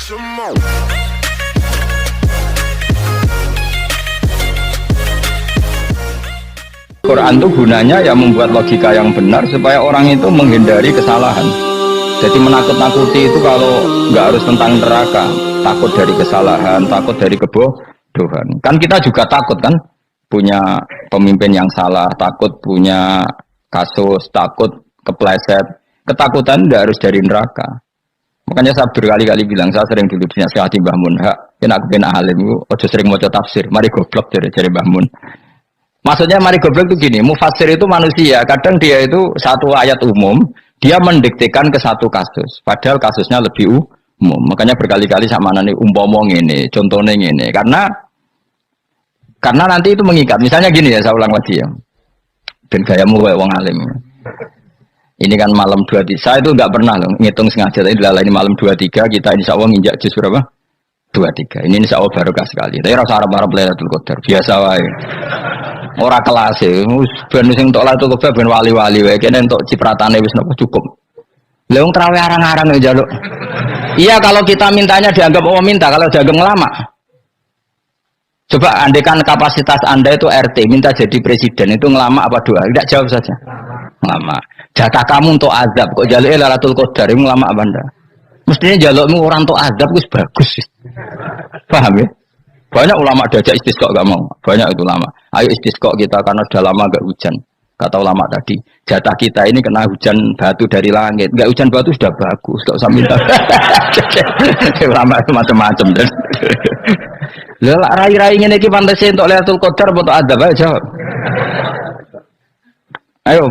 Quran itu gunanya ya membuat logika yang benar supaya orang itu menghindari kesalahan. Jadi menakut-nakuti itu kalau nggak harus tentang neraka, takut dari kesalahan, takut dari kebodohan. Kan kita juga takut kan punya pemimpin yang salah, takut punya kasus, takut kepleset. Ketakutan nggak harus dari neraka. Makanya saya berkali-kali bilang, saya sering dulu dinasihati Mbah Mun, kena aku kena alim, ojo sering mau tafsir, mari goblok dari Mbah Mun. Maksudnya mari goblok itu gini, mufassir itu manusia, kadang dia itu satu ayat umum, dia mendiktekan ke satu kasus, padahal kasusnya lebih umum. Makanya berkali-kali sama nani umpomong ini, contohnya ini, karena nanti itu mengikat. Misalnya gini ya, saya ulang lagi ya, dan gayamu kayak wong alim. Ini kan malam 23, saya itu nggak pernah loh ngitung sengaja, tapi ini malam 23 kita insya Allah nginjak juz berapa? 23. Ini insya Allah barokah sekali. Tapi rasa Arab Lailatul Qadar biasa wae. Ora kelas e, ben sing tok Lailatul Qadar ben wali-wali wae, kene entuk cipratane wis napa cukup. Lah wong traweh arang-arang ya njaluk. Iya kalau kita mintanya dianggap minta, kalau dianggap ngelama. Coba andekan kapasitas Anda itu RT, minta jadi presiden itu ngelama apa doa? Tidak, jawab saja. Ngelama. Jatah kamu untuk azab, kok jaluk Lailatul Qadar itu ngelama apa Anda? Mestinya jalukmu orang untuk azab itu bagus. Paham ya? Banyak ulama diajak istisqa gak mau. Banyak itu ulama. Ayo istisqa kita karena sudah lama gak hujan. Kata ulama tadi, jatah kita ini kena hujan batu dari langit. Gak hujan batu sudah bagus, gak usah minta. Ulama itu macam-macam. Lah rai-rai ngene iki pantese untuk Lailatul Qadar apa untuk azab? Ayo jawab. Ayo.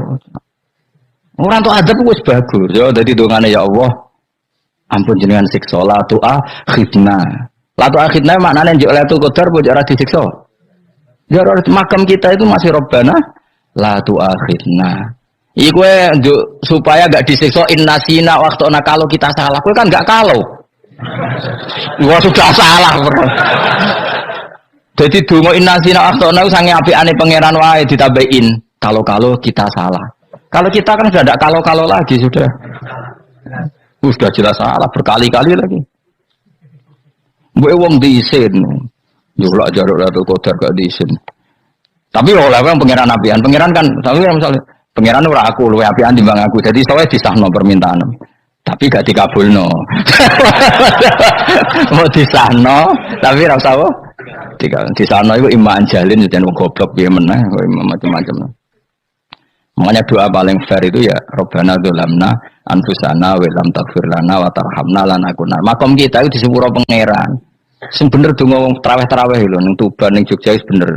Orang untuk azab wis bagus. Ya dadi dongane ya Allah. Ampun jenengan siksa la tu'akhidna. La tu'akhidna maknane njuk Lailatul Qadar apa ora disiksa? Ya makam kita itu masih Rabbana la tu'akhidna. Iku njuk supaya enggak disiksa innasina waqtuna kalau kita salah. Kowe kan enggak kalau. Wah sudah salah bro. Jadi donga innasina waqtuna sange apikane pangeran wae ditambahin kalau kita salah. Kalau kita kan sudah enggak kalau lagi sudah. Sudah jelas salah berkali-kali lagi. Mbok wong diisin. Yo lak jaruk Lailatul Qadar gak diisin. Tapi oleh wong pangeran apian, pangeran kan tapi misalnya pangeran ora aku luwe apian timbang aku. Jadi sowe disahno permintaan. Tapi gak dikabulno. Mau disahno, tapi ora usah apa? Disahno iku iman jalin jan wong goblok piye meneh, macam-macam. Makanya doa paling fair itu ya Rabbana dzalamna anfusana wa lam taghfir lana wa tarhamna lanakunanna. Makom kita itu disepuro pangeran. Sing bener donga wong traweh-traweh lho ning Tuban ning Jogja wis bener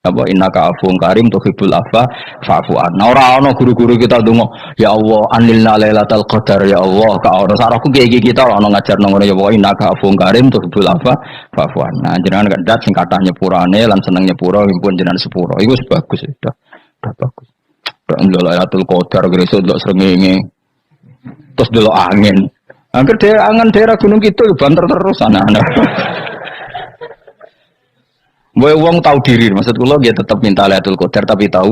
apa innaka afuwun karim tuhibbul afwa fa'fu anna. Ora ana guru-guru kita donga ya Allah anilna lailatul qadar ya Allah ka ora sarahku iki kita ora ana ngajarno ngono ya Allah innaka afuwun karim tuhibbul afwa fa'fu anna. Jenengan kandat sing kathah nyepurane lan seneng nyepuro impun jenengan sepuro. Iku wis bagus sudah bagus. Lailatul Qadar gresik ndelok srengenge. Terus ndelok angin. Angger angan daerah Gunung Kidul banter terus anak-anak. Mbok wong tahu diri, maksud kula dia tetap minta Lailatul Qadar tapi tahu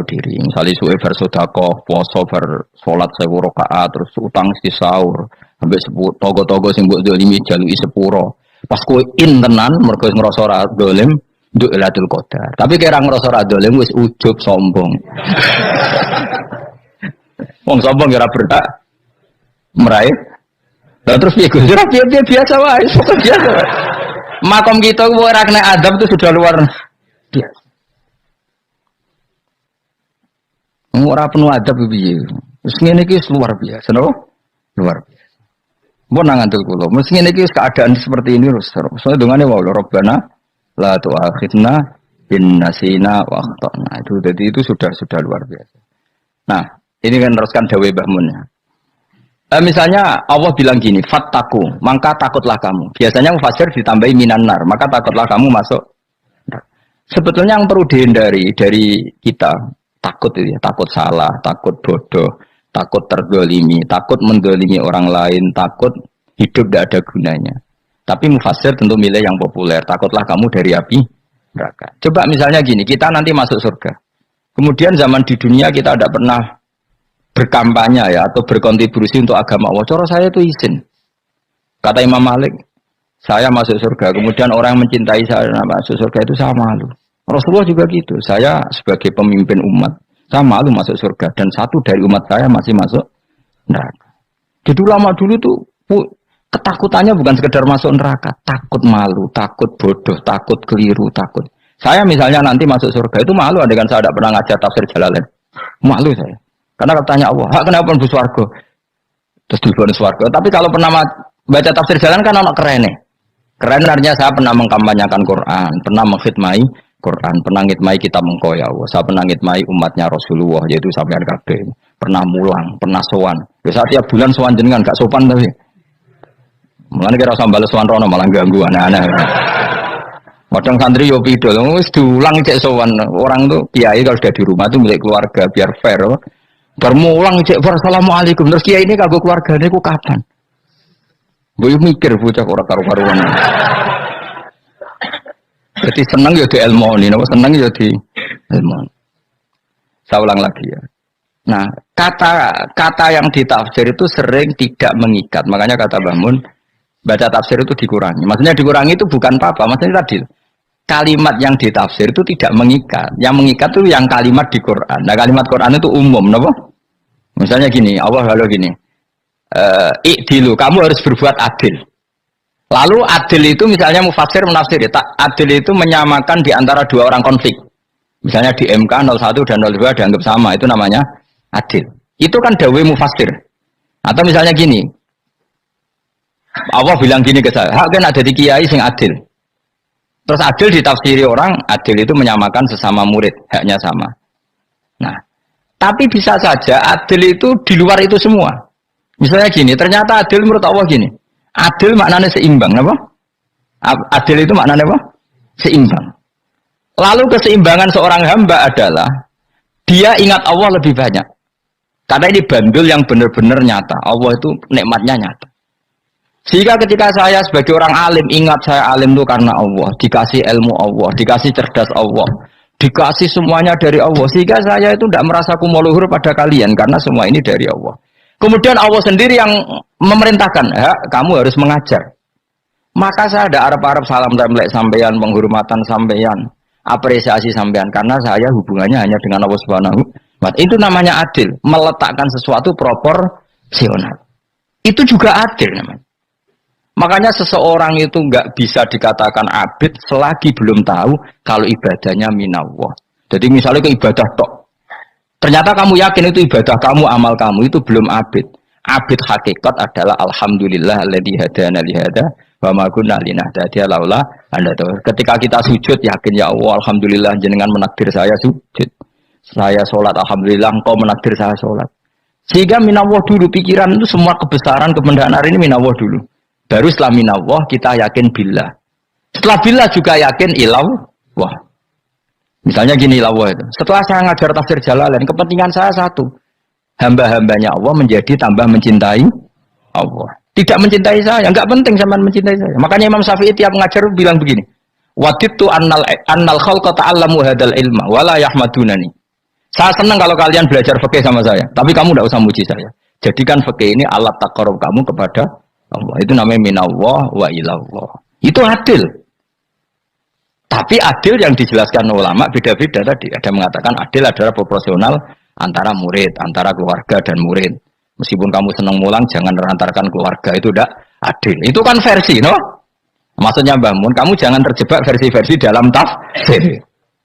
diri. Misalnya suwe bar sedekah, puasa bar salat 1000 rakaat, terus utang mesti sahur, sampai togo-togo sing mbok dolimi jaluki sepuro. Pas kowe tenan mergo ngrasa ora dolim nduk Lailatul Qadar. Tapi kira ngrasa ora dolim wis ujug sombong. Wong sombong ora berhak meraih. Lah terus piye Gus? Ora piye biasa wae, biasa. Makom kita ora kena adab itu sudah luar biasa. Ora penuh adab piye. Wis ngene iki luar biasa, napa? Luar biasa. Mbon nang ngandel kula. Mesti ngene iki keadaan seperti ini terus. Soale dongane wae Rabbana la tu'akhidna in nasina wa akhtana. Itu sudah luar biasa. Nah, ini kan teruskan dawuh Mbah Mun. Misalnya Allah bilang gini, fattaku, maka takutlah kamu. Biasanya mufassir ditambahi minan nar, maka takutlah kamu masuk. Sebetulnya yang perlu dihindari dari kita takut itu ya, takut salah, takut bodoh, takut terdolimi, takut mendolimi orang lain, takut hidup tidak ada gunanya. Tapi mufassir tentu milih yang populer, takutlah kamu dari api neraka. Coba misalnya gini, kita nanti masuk surga. Kemudian zaman di dunia kita tidak pernah berkampanye ya atau berkontribusi untuk agama Allah. Cara saya itu izin. Kata Imam Malik, saya masuk surga, kemudian orang yang mencintai saya masuk surga itu saya malu. Rasulullah juga gitu, saya sebagai pemimpin umat, saya malu masuk surga dan satu dari umat saya masih masuk neraka. Jadi lama dulu tuh ketakutannya bukan sekedar masuk neraka, takut malu, takut bodoh, takut keliru, takut. Saya misalnya nanti masuk surga itu malu, andai kan saya tidak pernah ngajar tafsir Jalalain, malu saya. Karena katanya Allah, hak kenapa pun swarga? Terus di swarga. Tapi kalau pernah baca tafsir Jalalain kan anak keren nih. Keren artinya saya pernah mengkampanyakan Quran, pernah mengkhidmati Quran, pernah ngitmai kitab engkau ya Allah. Saya pernah ngitmai umatnya Rasulullah, yaitu sampean kabeh. Pernah mulang, pernah sowan. Biasa tiap bulan sowan jenengan gak sopan tapi. Mulane kira usah bales sowan rono malah ganggu anak-anak. Kadang santri yo pidol, wis diulang cek sowan. Orang tuh kiai kalau sudah di rumah tuh milik keluarga biar fair. Bermulang cek assalamualaikum. Terus kiai ini kagok keluargane ku kapan? Gue mikir bocah ora karu-karuan. Jadi senang ya di ilmu ini, senang ya di ilmu. Saya ulang lagi ya. Nah, kata yang ditafsir itu sering tidak mengikat. Makanya kata Mbah baca tafsir itu dikurangi. Maksudnya dikurangi itu bukan apa-apa. Maksudnya tadi kalimat yang ditafsir itu tidak mengikat. Yang mengikat itu yang kalimat di Quran. Nah, kalimat Quran itu umum, kenapa? Misalnya gini, Allah lalu gini. Ikdilu, kamu harus berbuat adil. Lalu adil itu misalnya mufassir menafsiri, adil itu menyamakan di antara dua orang konflik. Misalnya di MK 01 dan 02 dianggap sama, itu namanya adil. Itu kan dawai mufassir. Atau misalnya gini, Allah bilang gini ke saya, hak kan ada di kiai sing adil. Terus adil ditafsiri orang, adil itu menyamakan sesama murid, haknya sama. Nah, tapi bisa saja adil itu di luar itu semua. Misalnya gini, ternyata adil menurut Allah gini. Adil maknanya seimbang, apa? Adil itu maknanya apa? Seimbang. Lalu keseimbangan seorang hamba adalah dia ingat Allah lebih banyak. Karena ini bandul yang benar-benar nyata. Allah itu nikmatnya nyata. Sehingga ketika saya sebagai orang alim ingat saya alim itu karena Allah, dikasih ilmu Allah, dikasih cerdas Allah, dikasih semuanya dari Allah. Sehingga saya itu tidak merasa kumuluhur pada kalian karena semua ini dari Allah. Kemudian Allah sendiri yang memerintahkan, ya, kamu harus mengajar. Maka saya ada Arab-Arab salam templek sampeyan, penghormatan sampeyan, apresiasi sampeyan, karena saya hubungannya hanya dengan Allah Subhanahu wa Ta'ala. Itu namanya adil, meletakkan sesuatu proporsional. Itu juga adil namanya. Makanya seseorang itu nggak bisa dikatakan abid selagi belum tahu kalau ibadahnya minallah. Jadi misalnya ke ibadah tok. Ternyata kamu yakin itu ibadah kamu, amal kamu itu belum abid. Abid hakikat adalah alhamdulillah alladzi hadana li hada wa ma kunna linahtadiya laula anda tahu. Ketika kita sujud yakin ya Allah alhamdulillah jenengan menakdir saya sujud. Saya sholat alhamdulillah engkau menakdir saya sholat. Sehingga minallah dulu pikiran itu semua kebesaran kebenaran ini minallah dulu. Baru setelah minallah kita yakin billah. Setelah billah juga yakin ilallah. Misalnya gini lah itu. Setelah saya ngajar tafsir Jalalain, kepentingan saya satu. Hamba-hambanya Allah menjadi tambah mencintai Allah. Tidak mencintai saya, enggak penting sama mencintai saya. Makanya Imam Syafi'i tiap ngajar bilang begini. Waditu annal khalqa ta'allamu hadal ilma wala yahmadunani. Saya senang kalau kalian belajar fikih sama saya, tapi kamu enggak usah muji saya. Jadikan fikih ini alat taqarrub kamu kepada Allah. Itu namanya minallah wa ilallah. Itu adil. Tapi adil yang dijelaskan ulama beda-beda tadi. Ada mengatakan adil adalah proporsional antara murid, antara keluarga dan murid. Meskipun kamu senang mulang, jangan merantarkan keluarga. Itu tidak adil. Itu kan versi, no? Maksudnya Mbah Mun, kamu jangan terjebak versi-versi dalam tafsir.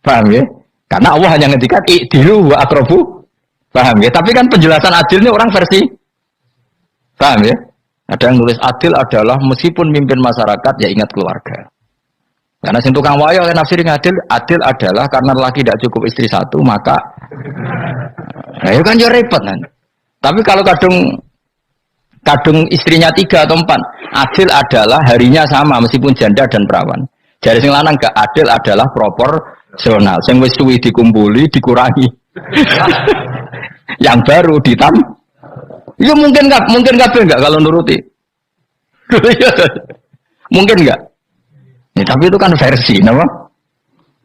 Paham ya? Karena Allah hanya ngendikan i'dilu wa aqrabu. Paham ya? Tapi kan penjelasan adil ini orang versi. Paham ya? Ada yang nulis adil adalah meskipun mimpin masyarakat, ya ingat keluarga. Karena sing tukang wayo nafsirin adil adalah karena laki tidak cukup istri satu maka itu kan yo repot kan. Tapi kalau kadung istrinya 3 atau 4, adil adalah harinya sama meskipun janda dan perawan. Jadi sing lanang gak adil adalah proporsional. Sing wis suwi dikumpuli dikurangi. Yang baru ya mungkin enggak kalau nuruti. Mungkin enggak. Ya, tapi itu kan versi, nama.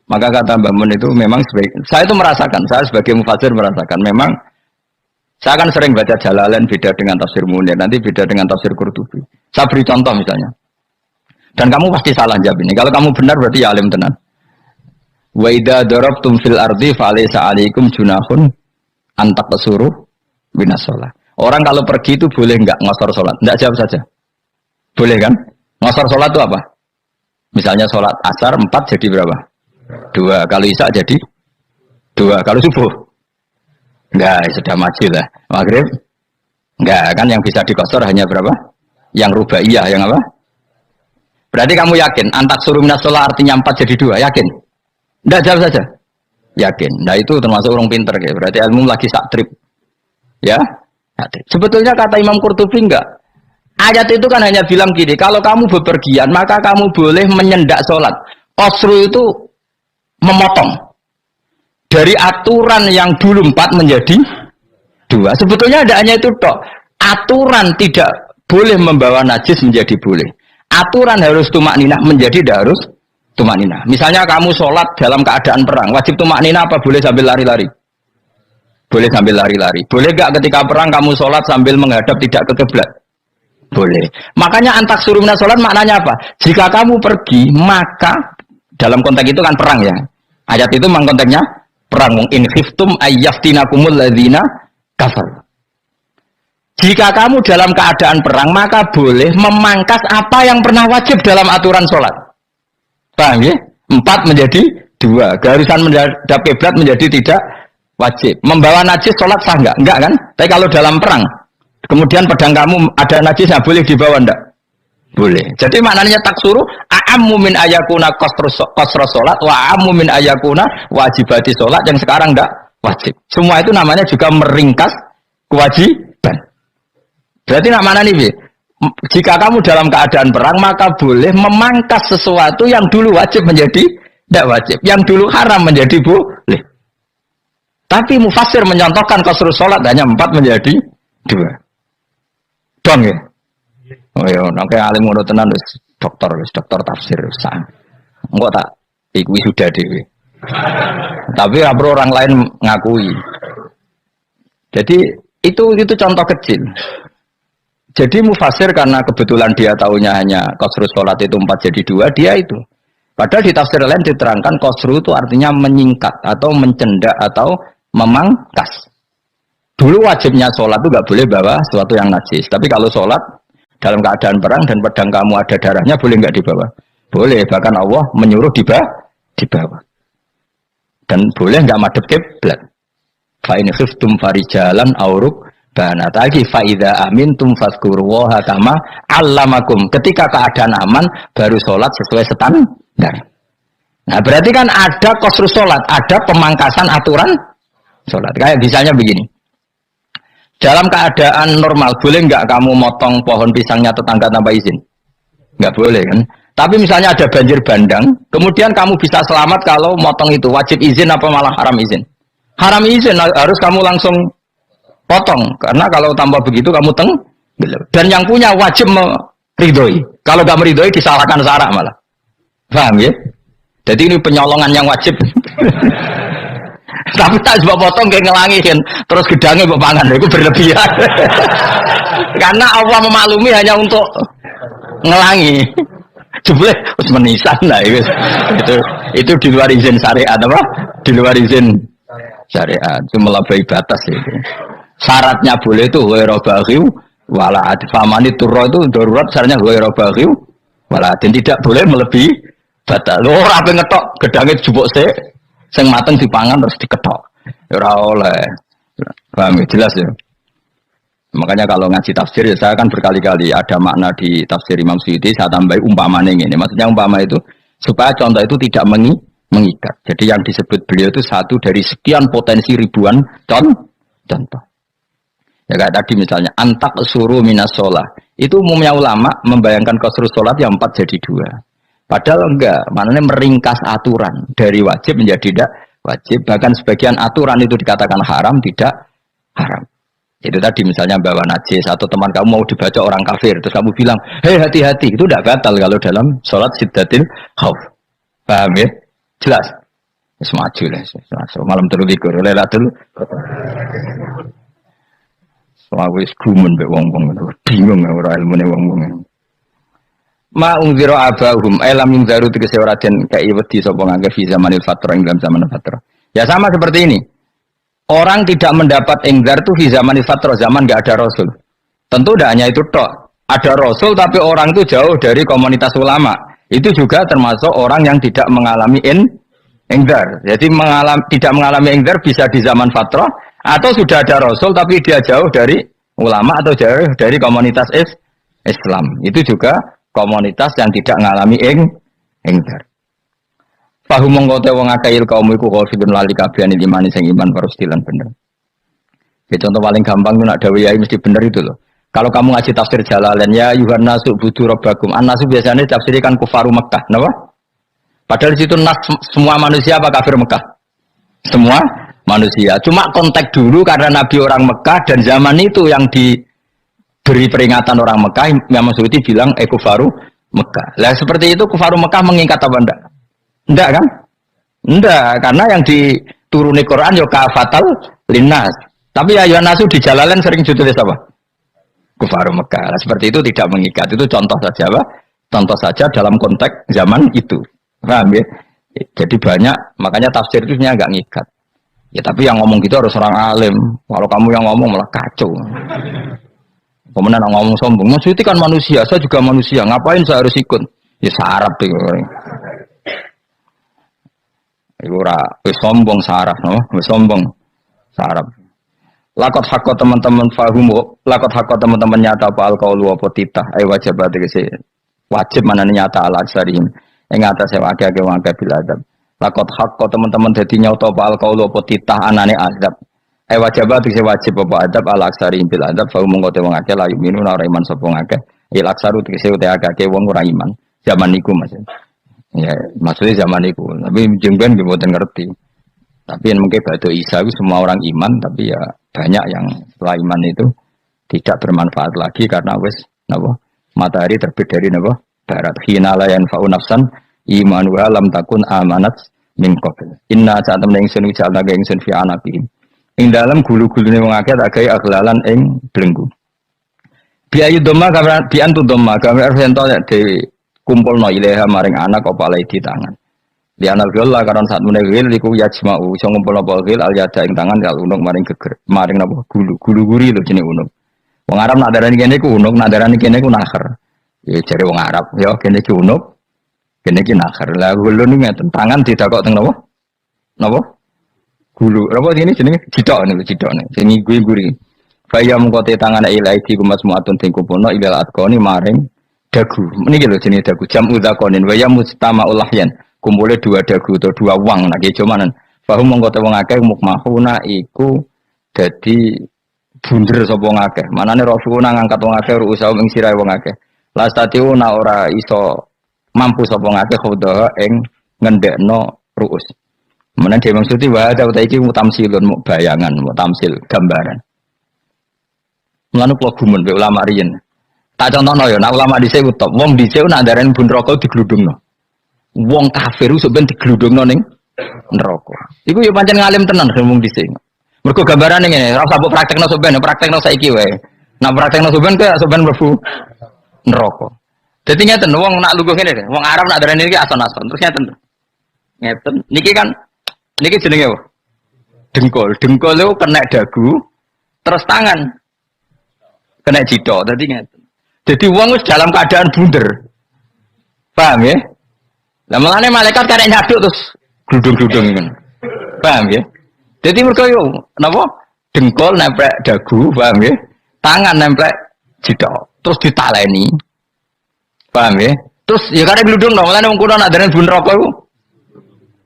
Maka kata Mbak Mun itu memang saya itu merasakan, saya sebagai mufassir merasakan, memang saya kan sering baca Jalalain beda dengan tafsir Munir, nanti beda dengan tafsir Qurtubi. Saya beri contoh misalnya. Dan kamu pasti salah jawab ini. Kalau kamu benar berarti ya alim tenan. Wa idza darabtum fil ardi falaysa 'alaikum junahun an taqsuru minas shalah. Orang kalau pergi itu boleh enggak ngosor salat? Enggak, jawab saja. Boleh kan? Ngosor salat itu apa? Misalnya salat asar 4 jadi berapa? 2. Kalau isya jadi 2. Kalau subuh? Enggak, sudah maju lah. Maghrib? Enggak, kan yang bisa dikosor hanya berapa? Yang rubaiyah, yang apa? Berarti kamu yakin antak suruh minas shalah artinya 4 jadi 2, yakin? Enggak, jawab saja. Yakin. Nah itu termasuk orang pinter ya. Berarti ilmu lagi sak trip. Ya? Sebetulnya kata Imam Qurtubi enggak. Ayat itu kan hanya bilang gini, kalau kamu bepergian maka kamu boleh menyendak sholat. Qasru itu memotong. Dari aturan yang dulu 4 menjadi 2. Sebetulnya tidak hanya itu tok. Aturan tidak boleh membawa najis menjadi boleh. Aturan harus tumak ninah menjadi tidak harus tumak ninah. Misalnya kamu sholat dalam keadaan perang, wajib tumak ninah apa boleh sambil lari-lari? Boleh sambil lari-lari. Boleh gak ketika perang kamu sholat sambil menghadap tidak ke kiblat? Boleh. Makanya antak suruh minas sholat maknanya apa? Jika kamu pergi, maka dalam konteks itu kan perang ya. Ayat itu memang konteksnya perang. In khiftum ayyaftinakumul ladzina kafar. Jika kamu dalam keadaan perang, maka boleh memangkas apa yang pernah wajib dalam aturan sholat. Paham ya? 4 menjadi 2. Garusan menghadap kiblat menjadi tidak wajib. Membawa najis sholat sah enggak? Enggak kan? Tapi kalau dalam perang, kemudian pedang kamu ada najisnya, boleh dibawa enggak? Boleh. Jadi maknanya taksuru a'ammu min ayakuna qasra sholat wa a'ammu min ayakuna wajibati sholat yang sekarang enggak wajib. Semua itu namanya juga meringkas kewajiban. Berarti nak mana nih? Jika kamu dalam keadaan perang, maka boleh memangkas sesuatu yang dulu wajib menjadi tidak wajib, yang dulu haram menjadi boleh. Tapi mufassir menyontohkan qasrus sholat hanya 4 menjadi 2. Dong ya? Oh ya, nanti alim ngono tenan wis dokter tafsir sah. Enggak tak iki sudah dhewe. Tapi apa orang lain ngakui. Jadi itu contoh kecil. Jadi mufassir karena kebetulan dia tahunya hanya qasrus sholat itu 4 jadi 2, dia itu. Padahal di tafsir lain diterangkan qasru itu artinya menyingkat atau mencendak atau memangkas. Dulu wajibnya sholat itu nggak boleh bawa sesuatu yang najis. Tapi kalau sholat dalam keadaan perang dan pedang kamu ada darahnya, boleh nggak dibawa? Boleh. Bahkan Allah menyuruh dibawa. Dan boleh nggak madhep kiblat. Fa in khiftum farijalan auruk banat lagi faida amintum fazkurullaha kama allamakum. Ketika keadaan aman baru sholat sesuai standar. Nah berarti kan ada qasrus sholat, ada pemangkasan aturan sholat. Kayak misalnya begini. Dalam keadaan normal boleh nggak kamu motong pohon pisangnya tetangga tanpa izin? Nggak boleh kan? Tapi misalnya ada banjir bandang, kemudian kamu bisa selamat kalau motong itu wajib izin apa malah haram izin? Haram izin, harus kamu langsung potong, karena kalau tanpa begitu kamu dan yang punya wajib meridhoi. Kalau nggak meridhoi disalahkan syara malah. Paham ya? Jadi ini penyolongan yang wajib. Tapi tak sebab potong kayak ngelangin, terus gedangnya bepangan, itu berlebihan. Karena Allah memaklumi hanya untuk ngelangi. Jebule wis menisan lah itu di luar izin syariat apa? Di luar izin syariat, itu melampaui batas itu. Syaratnya boleh itu ghairu baghiw wala adfamani turra itu darurat syaratnya ghairu baghiw wala dan tidak boleh melebihi batas. Ora ape ngetok gedange jupuk sik sing mateng dipangan terus diketok. Ora oleh. Paham jelas ya. Makanya kalau ngaji tafsir ya saya kan berkali-kali ada makna di tafsir Imam Suyuti saya tambahi umpamanya ini. Maksudnya umpama itu supaya contoh itu tidak mengikat. Jadi yang disebut beliau itu satu dari sekian potensi ribuan contoh. Ya kayak tadi misalnya antak suruh minas sholah. Itu umumnya ulama membayangkan qasrus sholat yang 4 jadi 2. Padahal enggak, maknanya meringkas aturan dari wajib menjadi tidak wajib. Bahkan sebagian aturan itu dikatakan haram, tidak haram. Itu tadi misalnya bawa najis atau teman kamu mau dibaca orang kafir, terus kamu bilang, hei hati-hati, itu tidak batal kalau dalam sholat siddatil khauf. Paham ya? Jelas? Semaju lah, malam terlikur, lelatul. Soalnya wis gumun be wong-wong, bingung ora ilmune wong-wong. Ma ungziro abahum elam yungzaru tegese ora den kei wedi sapa ngake fi zamanil fatrah ing dalam zaman fatrah. Ya sama seperti ini. Orang tidak mendapat ingzar itu fi zamanil fatrah, zaman enggak ada rasul. Tentu tidak hanya itu tok. Ada rasul tapi orang itu jauh dari komunitas ulama. Itu juga termasuk orang yang tidak mengalami ingzar. Jadi tidak mengalami ingzar bisa di zaman fatrah atau sudah ada rasul tapi dia jauh dari ulama atau jauh dari komunitas Islam. Itu juga komunitas yang tidak mengalami ingzar. Fahum mongkote wong akail kaum iku khofidun lali kabehane iman sing iman parustilan bener. Ya contoh paling gampang itu nak dawuh yai mesti bener itu loh. Kalau kamu ngaji tafsir Jalalain ya yuhan nasu budu rabbakum. An-nasu biasanya tafsirkan kufaru Mekah, napa? Padahal di situ nas semua manusia apa kafir Mekah? Semua manusia. Cuma konteks dulu karena Nabi orang Mekah dan zaman itu yang diberi peringatan orang Mekah, Imam Suyuti bilang kufaru Mekah. Lah seperti itu kufaru Mekah mengikat apa enggak? Enggak kan? Enggak, karena yang dituruni Quran yo kafatal linnas. Tapi ya yuhan nasu di Jalalain sering ditulis apa? Kufaru Mekah. Nah, seperti itu tidak mengikat. Itu contoh saja, Pak. Contoh saja dalam konteks zaman itu. Paham ya? Jadi banyak, makanya tafsir itu sebenarnya agak ngikat. Ya tapi yang ngomong gitu harus orang alim. Kalau kamu yang ngomong malah kacau. Kemudian ngomong sombong. Maksudnya kan manusia, saya juga manusia. Ngapain saya harus ikut? Ya sarap itu. Itu wis sombong sarap, no? Wis sombong sarap. Lakot hakot teman-teman fahum, lakot hakot teman-teman nyata apa alkaulu apa titah, wajib berarti wajib mana nyata ala aksarihim, yang atas saya wakil biladab. Lakot hakot teman-teman jadi nyata apa alkaulu apa titah anane adab, wajib berarti wajib apa adab ala aksarihim biladab. Fahum mengkote wong akeh layu minun ora iman sapa ngakeh, aksaru tegese utek akeh wong ora iman. Zaman niku Mas. Ya maksudnya zaman niku, tapi jengben nggih mboten ngerti. Tapi yang mungkin batu Isa itu semua orang iman, tapi ya banyak yang setelah iman itu tidak bermanfaat lagi karena wes napa matahari terbit dari napa barat. Hina la yanfa'u nafsan imanuha lam takun amanat min qabl. Inna saat temen ingsun wijal naga ingsun fi anaqihim. Ing dalam gulu-gulune wong akeh tak gawe aglalan ing blenggu. Biayu doma kamar biantu doma kamar ento de kumpulno ilaha maring anak apa di tangan. Di anal gila karena saat menegil iku yajma'u iso ngumpul apa gil al yada ing tangan kal unuk maring geger maring napa gulu guri lho jenenge unuk. Wong Arab nak darani kene iku unuk, nak darani kene iku nakher. Ya jare wong Arab, ya kene iki unuk, kene iki nakher. Lah gulu niku ngeten tangan didakok teng napa? Napa? Gulu. Apa ini jenenge jidok niku jidokne. Sing guri. Faya mengkote tangan ilai di kumas muatun ting kumpulno ilal atqoni maring dagu. Meniki lho jenenge dagu jam udzakonin wa ya mustama'ul lahyan. Kumpulnya dua dagu atau dua wang nak cumanan fahum mengkota wong akeh mukmahuna iku dadi bunder sapa wong akeh manane rasuluna ngangkat wong akeh ruusa ing sirahe wong akeh lastatiuna ora iso mampu sapa wong akeh khodoha ing ngendekno ruus menan dhewe maksudi wa ta iki mutamsilun mu bayangan mutamsil gambaran ngono kula gumun be ulama riyen tak contohno ya nak ulama dhisik top wong dhisik nak ndarani bun rokok digludungno wong kafir sebenarnya digludungno ning neraka. Iku ya pancen ngalim tenan ngomong dhisik. Mergo gambarane ngene, ora usah mbok praktekno saiki wae. Nah praktekno sampean kaya sampean mlebu neraka. Dadi ngeten wong nak lungguh ngene, wong Arab nak darani iki ason-ason. Terus ngeten. Ngeten. Niki jenenge apa? Dengkul. Dengkul itu kena dagu, terus tangan kena jidok. Dadi ngeten. Dadi wong wis dalam keadaan bunder. Paham ya? Lah malane malaikat karek nyaduk terus gludung-gludung ngono. Paham ya? Jadi mergo yo napa? Dengkul nempel dagu, paham ya? Tangan nempel jidok, terus ditaleni. Paham ya? Terus ya karek gludung dong, malane wong kuno nak deren bun rokok iku.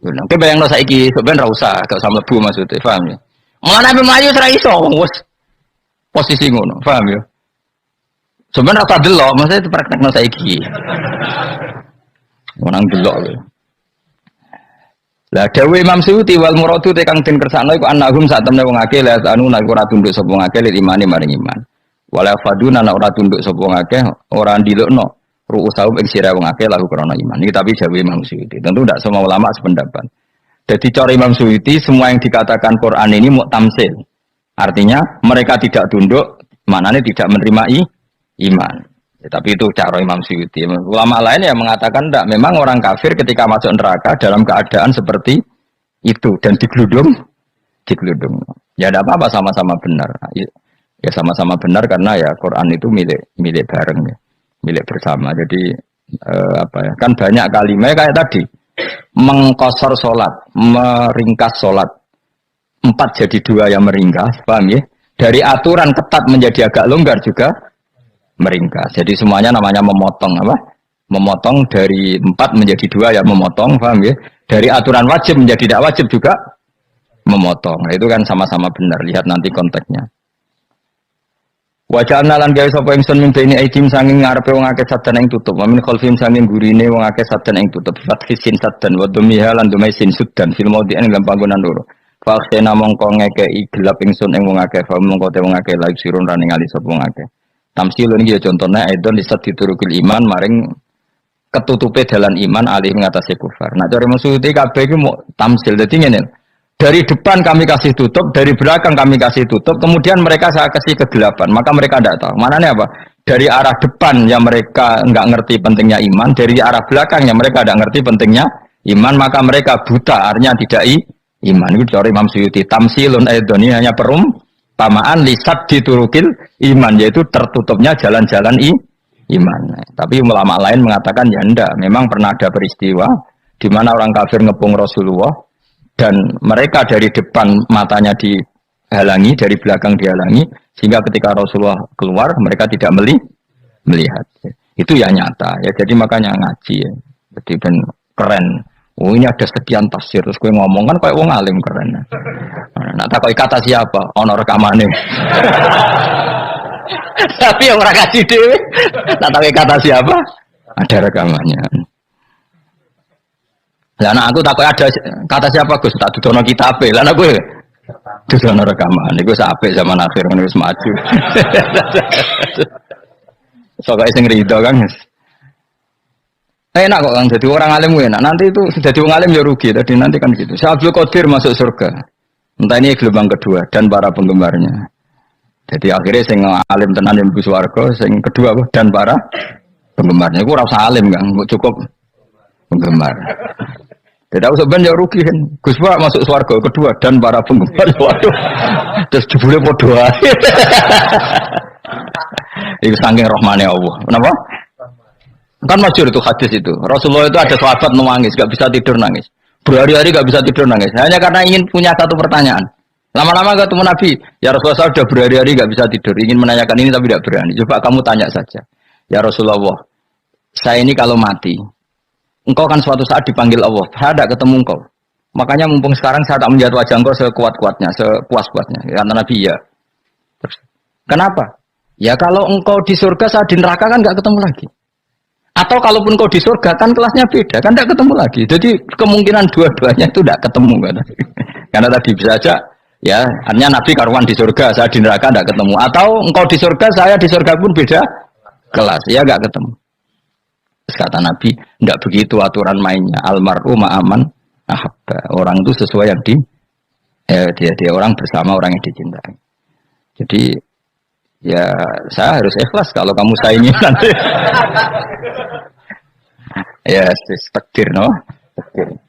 Ngono, kowe bayangno saiki sampean ra usah, gak usah mlebu maksudnya, paham ya? Mulane ape mlayu ora iso, wis posisi ngono, paham ya? Sampeyan ra usah delok, maksudnya praktekno saiki. Menang delok lho. Lah dawuh Imam Suyuti wal muradu te kang den kersakno iku annahum sak temne wong akeh la anu nek ora tunduk sapa wong akeh lek imane maring iman. Wala faduna nek ora tunduk sapa wong akeh ora ndilukno ru'usahum ing sira wong akeh lahu krana iman. Iki tapi dawuh Imam Suyuti. Tentu tidak semua ulama sependapat. Jadi cara Imam Suyuti semua yang dikatakan Quran ini mu'tamsil. Artinya mereka tidak tunduk, maknanya tidak menerima iman. Ya, tapi itu cara Imam Suyuti. Ulama lain yang mengatakan tidak. Memang orang kafir ketika masuk neraka dalam keadaan seperti itu dan digeludung. Ya tidak apa-apa sama-sama benar. Ya sama-sama benar karena ya Quran itu milik bareng ya, milik bersama. Jadi apa ya? Kan banyak kalimat kayak tadi mengkosor sholat, meringkas sholat 4 jadi 2 yang meringkas, paham ya? Dari aturan ketat menjadi agak longgar juga meringkas. Jadi semuanya namanya memotong apa? Memotong dari 4 menjadi 2 ya memotong, paham ya? Dari aturan wajib menjadi tidak wajib juga memotong. Nah, itu kan sama-sama benar. Lihat nanti konteksnya. Wajah lan gawe sapa ingsun min bene aidim sanging ngarepe wong akeh sadan ing tutup. Wa min khalfim sanging gurine wong akeh sadan ing tutup. Fathisin sadan wa dumiha lan dumai sin sudan fil maudi ing dalam panggonan loro. Fa khena mongko ngekeki gelap ingsun ing wong akeh fa mongko te wong akeh laik sirun rane ngali sapa wong akeh. Tamsilun iki ya contone aidon lisat diturukil iman maring ketutupe dalan iman alih ngatasi kufar. Nah cara maksudé kabeh iki mau tamsil. Dadi ngene. Dari depan kami kasih tutup, dari belakang kami kasih tutup, kemudian mereka saya kasih kegelapan, maka mereka tidak tahu. Mananya apa? Dari arah depan yang mereka nggak ngerti pentingnya iman, dari arah belakang yang mereka tidak ngerti pentingnya iman, maka mereka buta, artinya tidak iman. Itu dari Imam Suyuti. Tamsilun aidoni hanya perumpamaan lisat diturukil iman, yaitu tertutupnya jalan-jalan iman. Tapi ulama lain mengatakan ya enggak, memang pernah ada peristiwa di mana orang kafir ngepung Rasulullah, dan mereka dari depan matanya dihalangi, dari belakang dihalangi, sehingga ketika Rasulullah keluar mereka tidak melihat. Itu ya nyata ya. Jadi makanya ngaji ya. Jadi ben keren. Oh ini ada sekian tafsir terus gue ngomong kan kayak wong alim keren. Nah tak kata siapa? Ono rekamane. Tapi yang ora ngaji dhewe. Tak kata siapa? Ada rekamannya. Lah anak aku takut ada kata siapa Gus tak dudono kitabe. Lah anak gue dudono rekaman iku sampai zaman akhir ngono wis maju. Soale sing rido kan. Enak kok kan jadi orang alim enak. Nanti itu jadi orang alim ya rugi. Tadi nanti kan gitu. Syekh Abdul Qadir masuk surga. Entah ini gelombang kedua dan para penggemarnya. Jadi akhirnya sing alim tenan yang mlebu swarga, sing kedua dan para penggemarnya. Iku ora usah alim kan, cukup penggemar. Tidak usah banyak rugi kan. Gus Pak masuk swarga kedua dan para penggemar. Waduh. Terus jebule padha ae. Itu saking rahmane Allah. Kenapa? Kan masyhur itu hadis itu. Rasulullah itu ada sahabat nangis, enggak bisa tidur nangis. Berhari-hari enggak bisa tidur nangis. Hanya karena ingin punya satu pertanyaan. Lama-lama ketemu Nabi, ya Rasulullah saya sudah berhari-hari enggak bisa tidur, ingin menanyakan ini tapi tidak berani. Coba kamu tanya saja. Ya Rasulullah, saya ini kalau mati, engkau kan suatu saat dipanggil Allah, saya tidak ketemu engkau. Makanya mumpung sekarang saya tak melihat wajah engkau sekuat-kuatnya, sepuas-puasnya. Kata Nabi, ya. Terus, kenapa? Ya kalau engkau di surga, saya di neraka kan nggak ketemu lagi. Atau kalaupun engkau di surga, kan kelasnya beda, kan tidak ketemu lagi. Jadi kemungkinan dua-duanya itu tidak ketemu. Kan? Karena tadi bisa aja, ya, hanya Nabi karuan di surga, saya di neraka tidak ketemu. Atau engkau di surga, saya di surga pun beda kelas, ya nggak ketemu. Kata Nabi, tidak begitu aturan mainnya. Almaru ma'aman ahabba. Orang itu sesuai yang dia orang bersama orang yang dicintai. Jadi ya saya harus ikhlas kalau kamu saingi nanti. Ya, takdir no. Takdir.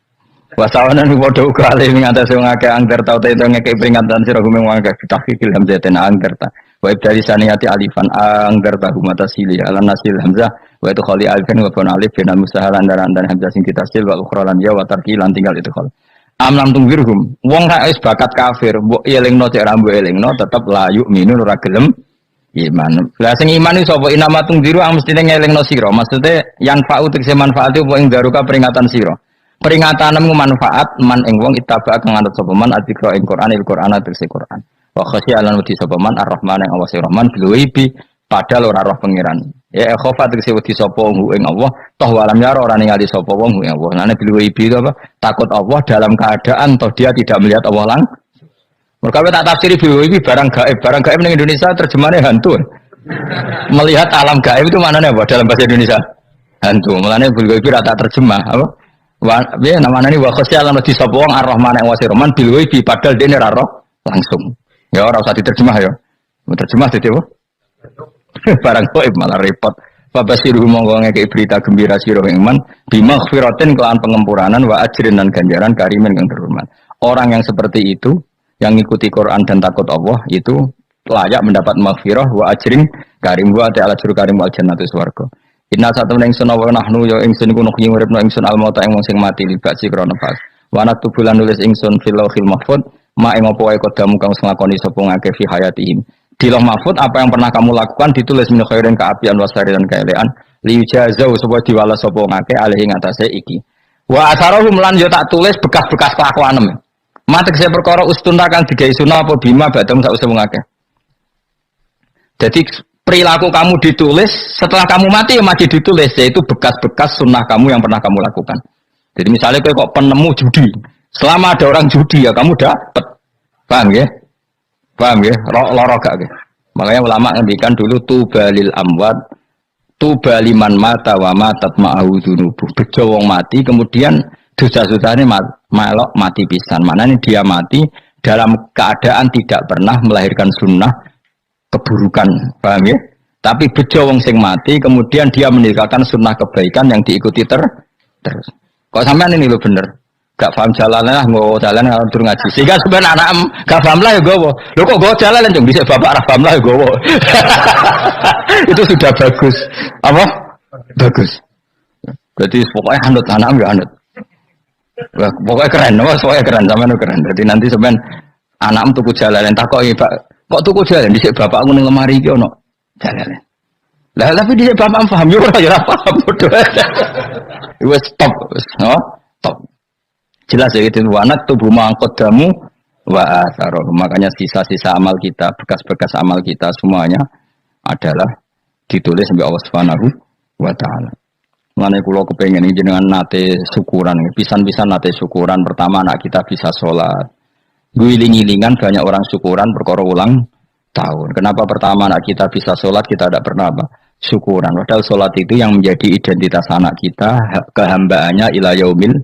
Wasawanan padha uga ale ngatasi wong akeh angger tau te ngekek peringatan sira gume wong akeh tahqiqil hamzatin angger ta. Wa ibdali saniyati alifan angger ta humata sili ala nasil hamzah wa itu khali alifan wa ban alif bin musahalan dan hamzah sing ditasil wa ukhra lan ya wa tarki lan tinggal itu khol. Amlam tungwirhum wong ra wis bakat kafir mbok elingno cek ra mbok elingno tetep layu minun ora gelem iman. Lah sing iman iki sapa inama tungdiru ang mestine ngelingno sira. Maksude yan fa'u tegese manfaat apa ing daruka peringatan sira. Peringatanmu manfaat man ing wong ittaba kang anut sapa man adzikra ing Qur'anil Qur'an tegese Qur'an. Wa khasyi'alan wedi sapa man ar-rahman ing Allah Rahman bilwibi padahal ora roh pangeran. Ya khofa tegese wedi sapa wong ing Allah toh walam yara ora ningali sapa wong ing Allah. Nane bilwibi itu apa? Takut Allah dalam keadaan toh dia tidak melihat Allah langsung. Mereka tak tafsiri bilwibi barang gaib. Barang gaib ning Indonesia terjemahannya hantu. Melihat alam gaib itu maknanya apa dalam bahasa Indonesia? Hantu. Mulane bilwibi rata terjemah apa? Ya namanya ini wakosnya lalu disapa wong ar-Rahman yang wasir Rahman bil wibi padahal dia ora roh langsung. Ya ora usah diterjemah ya. Terjemah dadi apa? Barang gaib malah repot. Fabasiruhu mongko ngekei berita gembira sira iman bimaghfiratin kelawan pengempuranan wa ajrin dan ganjaran karimin yang terhormat. Orang yang seperti itu yang ngikuti Quran dan takut Allah itu layak mendapat maghfirah wa ajrin karim wa ta'ala juru karim wal jannatu swarga. Inna satu ingsun wa nahnu ya ingsun iku nuhyi uripna ingsun al mauta ing wong sing mati libasi krana pas. Wa natubulan nulis ingsun fil lauhil mahfuz ma ing apa wae kodamu kang nglakoni sapa ngake fi hayatihim. Di Lauh Mahfuz apa yang pernah kamu lakukan ditulis min khairin kaapian wasari dan kaelean li jazau supaya diwales sapa ngake alih ing atase iki. Wa asarahum lan yo tak tulis bekas-bekas kelakuanem. Matek saya perkara ustunta kang digawe sunah apa bima badam sak usah ngake. Jadi perilaku kamu ditulis setelah kamu mati masih ditulis yaitu bekas-bekas sunnah kamu yang pernah kamu lakukan. Jadi misalnya kok penemu judi, selama ada orang judi ya kamu dapat, paham ya? Paham ya? Loro gak ya? Makanya ulama ngendikan dulu tubalil amwat, tubaliman mata wa matat ma'ahu dunubuh. Bejo wong mati kemudian dosa-dosanya melok mati pisan. Maknanya dia mati dalam keadaan tidak pernah melahirkan sunnah keburukan, paham ya? Tapi bejo wong sing mati kemudian dia meninggalkan sunnah kebaikan yang diikuti terus. Kok sampean ini lo bener? Gak paham jalannya lah, nggawa jalan kalau turun ngaji. Sehingga sebenarnya anak gak paham lah ya gowo. Lo kok nggawa jalan dong? Bisa bapak arah paham lah ya gowo. Itu sudah bagus. Apa? Bagus. Berarti pokoknya anut anak ya anut. Pokoknya keren, pokoknya keren, sampean keren. Jadi nanti sebenarnya anak tuku jalan takoki Pak. Kok tuku jalan? Dhisik bapak aku ning lemari iki ono jalan. Lah tapi dhisik bapak paham yo ora ya paham bodoh. Wes stop, stop. Jelas ya itu wanat tubuh mangkodamu wa asaroh. Makanya sisa-sisa amal kita, bekas-bekas amal kita semuanya adalah ditulis sampai Allah Subhanahu wa taala. Mengenai kula kepengin iki jenengan nate syukuran, pisan-pisan nate syukuran. Pertama anak kita bisa sholat. Guling-gilingan banyak orang syukuran perkara ulang tahun. Kenapa pertama anak kita bisa sholat kita tidak pernah apa? Syukuran. Padahal sholat itu yang menjadi identitas anak kita, kehambaannya ila yaumil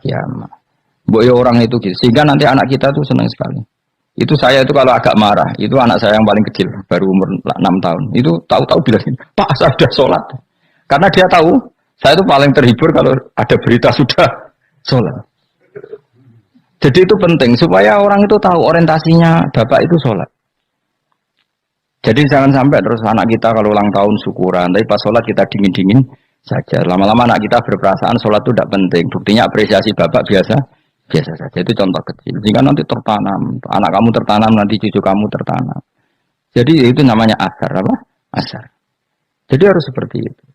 kiamah. Boyo orang itu gitu. Sehingga nanti anak kita tuh senang sekali. Itu saya itu kalau agak marah, itu anak saya yang paling kecil, baru umur 6 tahun. Itu tahu-tahu bilang, "Pak, saya sudah sholat." Karena dia tahu, saya itu paling terhibur kalau ada berita sudah sholat. Jadi itu penting supaya orang itu tahu orientasinya bapak itu sholat. Jadi jangan sampai terus anak kita kalau ulang tahun syukuran, tapi pas sholat kita dingin-dingin saja. Lama-lama anak kita berperasaan sholat itu tidak penting. Buktinya apresiasi bapak biasa saja. Itu contoh kecil. Jika nanti tertanam, anak kamu tertanam, nanti cucu kamu tertanam. Jadi itu namanya asar, apa? Asar. Jadi harus seperti itu.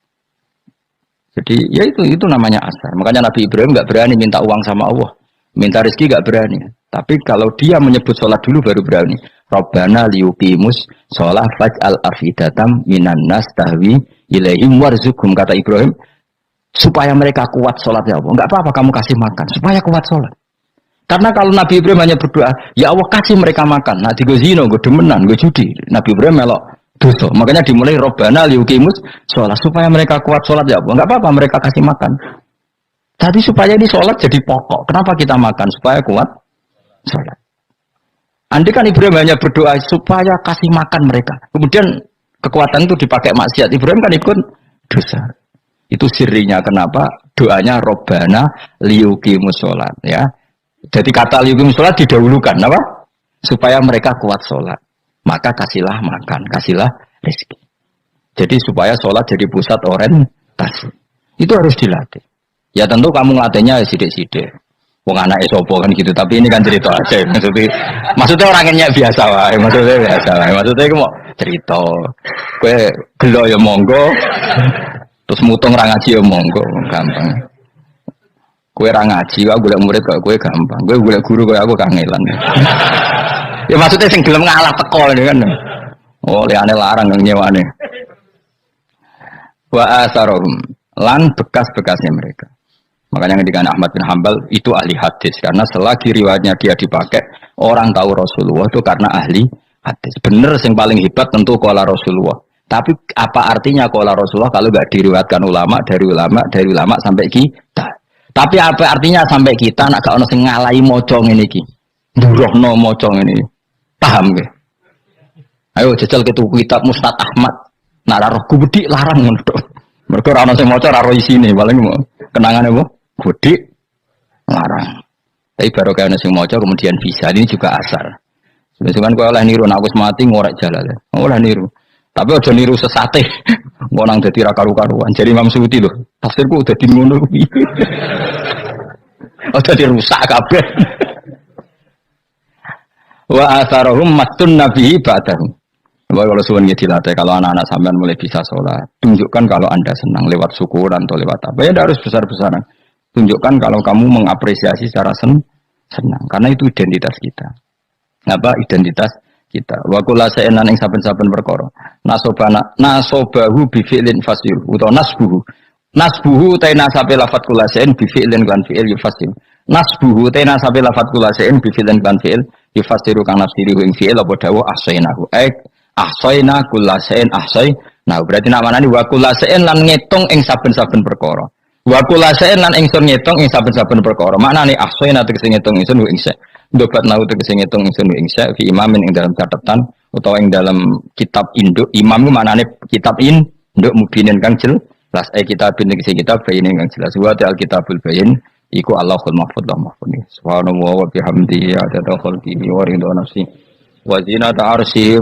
Jadi ya itu namanya asar. Makanya Nabi Ibrahim nggak berani minta uang sama Allah, minta rezeki nggak berani. Tapi kalau dia menyebut sholat dulu baru berani. Rabbana liyuqimus sholat faj'al afidatam minan nas tahwi ilaihim warzuqhum, kata Ibrahim, supaya mereka kuat sholat ya Allah. Enggak apa-apa kamu kasih makan supaya kuat sholat. Karena kalau Nabi Ibrahim hanya berdoa, ya Allah kasih mereka makan. Nah di zina, gue demenan, gue judi. Nabi Ibrahim melok dosa. Makanya dimulai Rabbana liyuqimus sholat supaya mereka kuat sholat ya Allah. Enggak apa-apa mereka kasih makan. Tadi supaya ini sholat jadi pokok. Kenapa kita makan? Supaya kuat sholat. Andai kan Ibrahim hanya berdoa supaya kasih makan mereka. Kemudian kekuatan itu dipakai maksiat. Ibrahim kan ikut dosa. Itu sirinya kenapa doanya Robbana liyuqimus sholat ya. Jadi kata liyuqimus sholat didahulukan apa? Supaya mereka kuat sholat. Maka kasihlah makan, kasihlah rezeki. Jadi supaya sholat jadi pusat orientasi. Itu harus dilatih. Ya tentu kamu ngelatihnya sidik-sidik. Wong anak sopo kan gitu. Tapi ini kan cerita aja. Maksudnya orangnya biasa wae. Maksudnya aku mau cerita. Kue gelo ya monggo. Terus mutung ra ngaji ya monggo, gampang. Kue ra ngaji, aku golek murid kok kue gampang. Kue golek guru kok aku kangelan. Ya maksudnya sing gelem ngalah teko kan. Oh, liane larang nang nyewane. Wa asarum lan bekas-bekasnya mereka. Makanya ketika Ahmad bin Hambal itu ahli hadis karena selagi riwayatnya dia dipakai orang tahu Rasulullah itu karena ahli hadis. Bener yang paling hebat tentu qala Rasulullah. Tapi apa artinya qala Rasulullah kalau enggak diriwayatkan ulama dari ulama sampai kita. Tapi apa artinya sampai kita nak gak ono sing ngalahi maca ngene iki. Ndurohno maca ngene. Paham nggih? Ayo jajal ke tuku kitab Musnad Ahmad. Nak roh gubedi larang ngono. Mergo ora ono sing maca ora ro isine, paling kenangane apa? Gede larang. Tapi baru kayak sing maca kemudian bisa, ini juga asar. Sebenarnya kau oleh niru, aku mati ngorek jalan ya. Oleh niru. Tapi aja niru sesate. Mau nang dadi ra karu-karuan. Jadi Imam Suyuti lho. Tafsirku udah di ngono kuwi. Udah dirusak kabeh. Wa atharahum matun nabi ba'dahum. Bahwa kalau suwun dilatih, kalau anak-anak sampean mulai bisa sholat, tunjukkan kalau Anda senang lewat syukuran atau lewat apa. Ya harus besar-besaran. Tunjukkan kalau kamu mengapresiasi secara senang. Karena itu identitas kita. Apa identitas kita? Wa kullu shay'in ing saben-saben perkara. Nasobahu bi fi'lin fasil utawa nasbuhu ta nasabe lafat kullu shay'in bi fi'lin kan fi'il yufasil. Nasbuhu ta nasabe lafat kullu shay'in bi fi'lin kan fi'il yufasiru kang nafsiri ing fi'il apa dawu ahsainahu. Ahsayna kullu shay'in ahsay. Nah, berarti namanya wa kullu shay'in lan ngitung ing saben-saben perkara. Wa kullu shay'in lan ingsun ngitung ing saben-saben perkara. Maknane ahsayna tegese ngitung ingsun ing dobat nau tegese ngitung ingsun ing fi imamin ing dalam catatan utawa ing dalam kitab induk. Imam ku maknane kitab induk mubinin kang jelas kitabin tegese kitab bayin kang jelas wa al kitabul bayin iku Allahul mahfuz la mahfuz. Subhanallah wa bihamdihi adada khalqihi wa ridha nafsi wa zinata arsyi